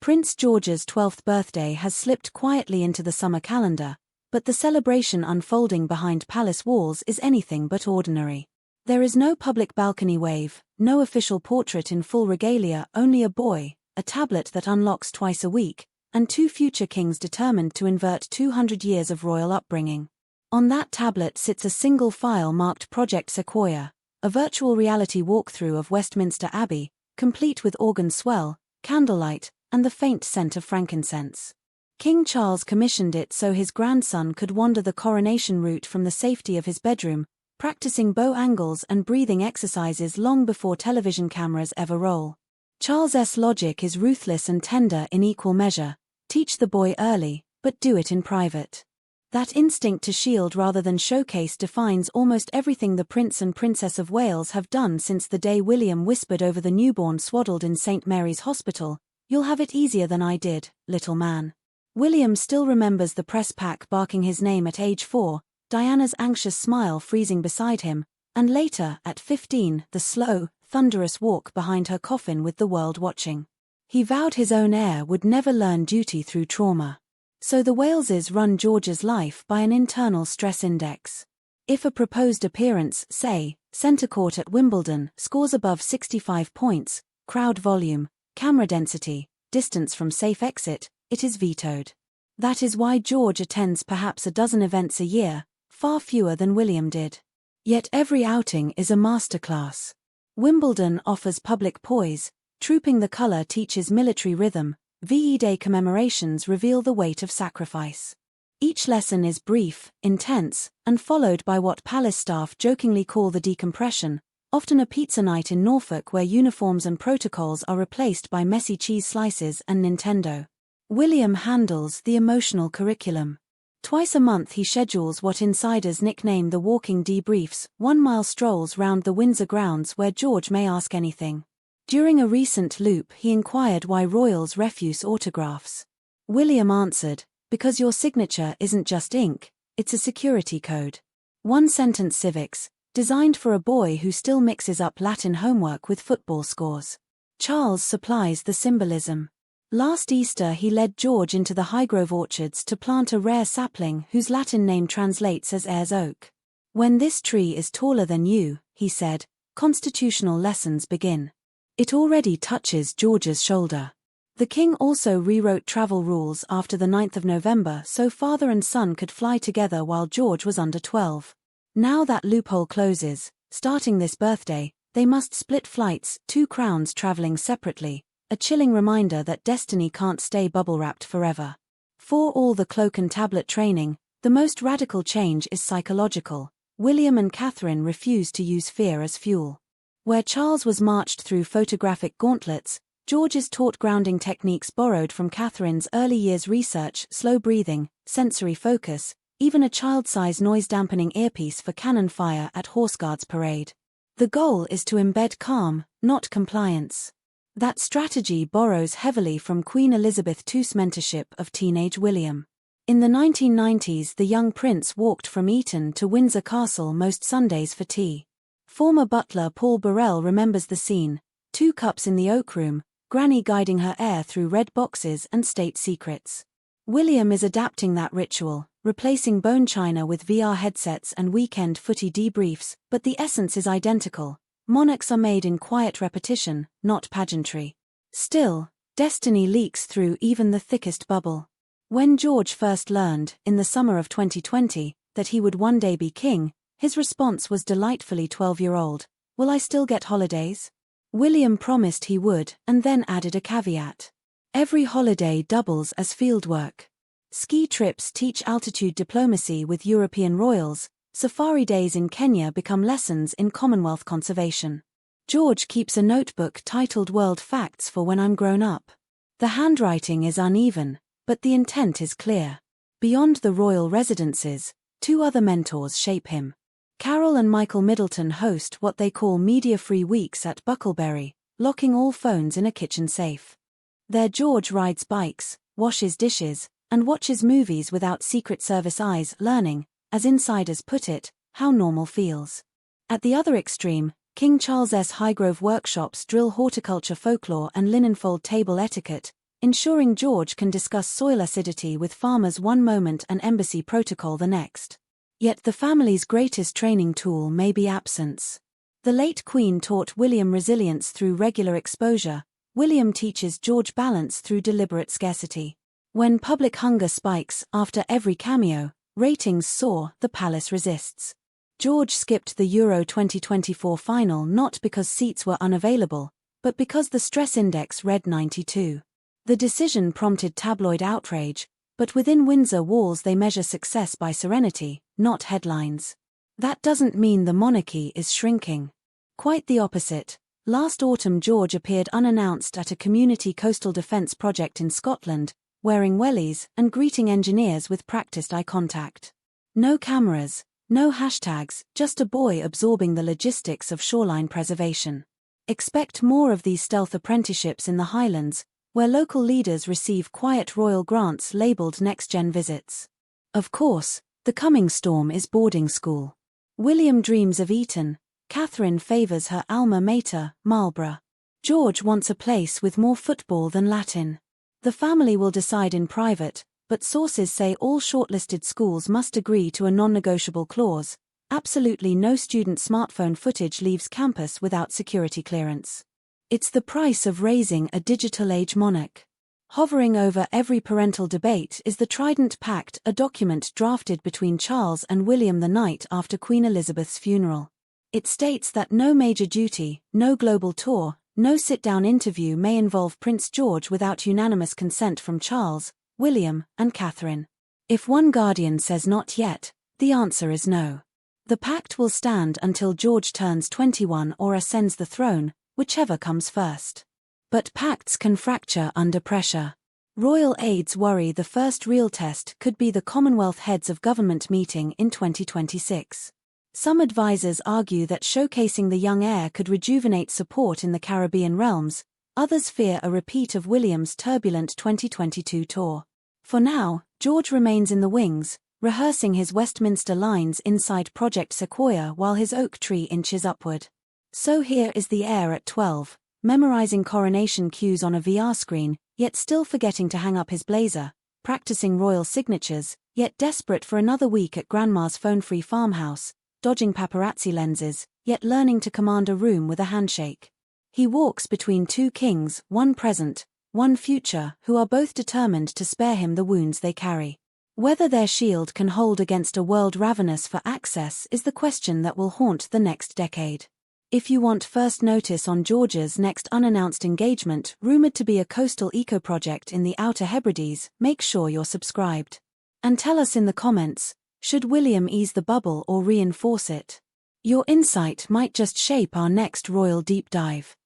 Prince George's 12th birthday has slipped quietly into the summer calendar, but the celebration unfolding behind palace walls is anything but ordinary. There is no public balcony wave, no official portrait in full regalia, only a boy, a tablet that unlocks twice a week, and two future kings determined to invert 200 years of royal upbringing. On that tablet sits a single file marked Project Sequoia, a virtual reality walkthrough of Westminster Abbey, complete with organ swell, candlelight, and the faint scent of frankincense. King Charles commissioned it so his grandson could wander the coronation route from the safety of his bedroom, practicing bow angles and breathing exercises long before television cameras ever roll. Charles's logic is ruthless and tender in equal measure: teach the boy early, but do it in private. That instinct to shield rather than showcase defines almost everything the Prince and Princess of Wales have done since the day William whispered over the newborn swaddled in St. Mary's Hospital, "You'll have it easier than I did, little man." William still remembers the press pack barking his name at age 4, Diana's anxious smile freezing beside him, and later, at 15, the slow, thunderous walk behind her coffin with the world watching. He vowed his own heir would never learn duty through trauma. So the Waleses run George's life by an internal stress index. If a proposed appearance, say, centre court at Wimbledon, scores above 65 points, crowd volume, camera density, distance from safe exit, it is vetoed. That is why George attends perhaps a dozen events a year, far fewer than William did. Yet every outing is a masterclass. Wimbledon offers public poise, Trooping the Colour teaches military rhythm, VE Day commemorations reveal the weight of sacrifice. Each lesson is brief, intense, and followed by what palace staff jokingly call the decompression, often a pizza night in Norfolk where uniforms and protocols are replaced by messy cheese slices and Nintendo. William handles the emotional curriculum. Twice a month he schedules what insiders nickname the walking debriefs, 1-mile strolls round the Windsor grounds where George may ask anything. During a recent loop he inquired why royals refuse autographs. William answered, "Because your signature isn't just ink, it's a security code." One-sentence civics, designed for a boy who still mixes up Latin homework with football scores. Charles supplies the symbolism. Last Easter he led George into the Highgrove orchards to plant a rare sapling whose Latin name translates as Ayer's oak. "When this tree is taller than you," he said, "constitutional lessons begin." It already touches George's shoulder. The king also rewrote travel rules after the 9th of November so father and son could fly together while George was under 12. Now that loophole closes, starting this birthday, they must split flights, 2 crowns traveling separately, a chilling reminder that destiny can't stay bubble-wrapped forever. For all the cloak and tablet training, the most radical change is psychological. William and Catherine refuse to use fear as fuel. Where Charles was marched through photographic gauntlets, George is taught grounding techniques borrowed from Catherine's early years research: slow breathing, sensory focus, even a child-size noise-dampening earpiece for cannon fire at Horse Guards parade. The goal is to embed calm, not compliance. That strategy borrows heavily from Queen Elizabeth II's mentorship of teenage William. In the 1990s, the young prince walked from Eton to Windsor Castle most Sundays for tea. Former butler Paul Burrell remembers the scene: 2 cups in the oak room, Granny guiding her heir through red boxes and state secrets. William is adapting that ritual, replacing bone china with VR headsets and weekend footy debriefs, but the essence is identical. Monarchs are made in quiet repetition, not pageantry. Still, destiny leaks through even the thickest bubble. When George first learned, in the summer of 2020, that he would one day be king, his response was delightfully 12-year-old. "Will I still get holidays?" William promised he would, and then added a caveat. Every holiday doubles as fieldwork. Ski trips teach altitude diplomacy with European royals. Safari days in Kenya become lessons in Commonwealth conservation. George keeps a notebook titled World Facts for when I'm grown up. The handwriting is uneven, but the intent is clear. Beyond the royal residences, 2 other mentors shape him. Carol and Michael Middleton host what they call media-free weeks at Bucklebury, locking all phones in a kitchen safe. There George rides bikes, washes dishes, and watches movies without Secret Service eyes, learning, as insiders put it, how normal feels. At the other extreme, King Charles's Highgrove workshops drill horticulture folklore and linenfold table etiquette, ensuring George can discuss soil acidity with farmers one moment and embassy protocol the next. Yet the family's greatest training tool may be absence. The late Queen taught William resilience through regular exposure. William teaches George balance through deliberate scarcity. When public hunger spikes after every cameo, ratings soar, the palace resists. George skipped the Euro 2024 final not because seats were unavailable, but because the stress index read 92. The decision prompted tabloid outrage, but within Windsor walls they measure success by serenity, not headlines. That doesn't mean the monarchy is shrinking. Quite the opposite. Last autumn George appeared unannounced at a community coastal defence project in Scotland, wearing wellies and greeting engineers with practiced eye contact. No cameras, no hashtags, just a boy absorbing the logistics of shoreline preservation. Expect more of these stealth apprenticeships in the Highlands, where local leaders receive quiet royal grants labelled next-gen visits. Of course, the coming storm is boarding school. William dreams of Eton, Catherine favours her alma mater, Marlborough. George wants a place with more football than Latin. The family will decide in private, but sources say all shortlisted schools must agree to a non-negotiable clause. Absolutely no student smartphone footage leaves campus without security clearance. It's the price of raising a digital-age monarch. Hovering over every parental debate is the Trident Pact, a document drafted between Charles and William the night after Queen Elizabeth's funeral. It states that no major duty, no global tour, no sit-down interview may involve Prince George without unanimous consent from Charles, William, and Catherine. If one guardian says not yet, the answer is no. The pact will stand until George turns 21 or ascends the throne, whichever comes first. But pacts can fracture under pressure. Royal aides worry the first real test could be the Commonwealth Heads of Government meeting in 2026. Some advisors argue that showcasing the young heir could rejuvenate support in the Caribbean realms, others fear a repeat of William's turbulent 2022 tour. For now, George remains in the wings, rehearsing his Westminster lines inside Project Sequoia while his oak tree inches upward. So here is the heir at 12, memorizing coronation cues on a VR screen, yet still forgetting to hang up his blazer, practicing royal signatures, yet desperate for another week at Grandma's phone-free farmhouse, dodging paparazzi lenses, yet learning to command a room with a handshake. He walks between two kings, one present, one future, who are both determined to spare him the wounds they carry. Whether their shield can hold against a world ravenous for access is the question that will haunt the next decade. If you want first notice on George's next unannounced engagement, rumored to be a coastal eco-project in the Outer Hebrides, make sure you're subscribed. And tell us in the comments, should William ease the bubble or reinforce it? Your insight might just shape our next royal deep dive.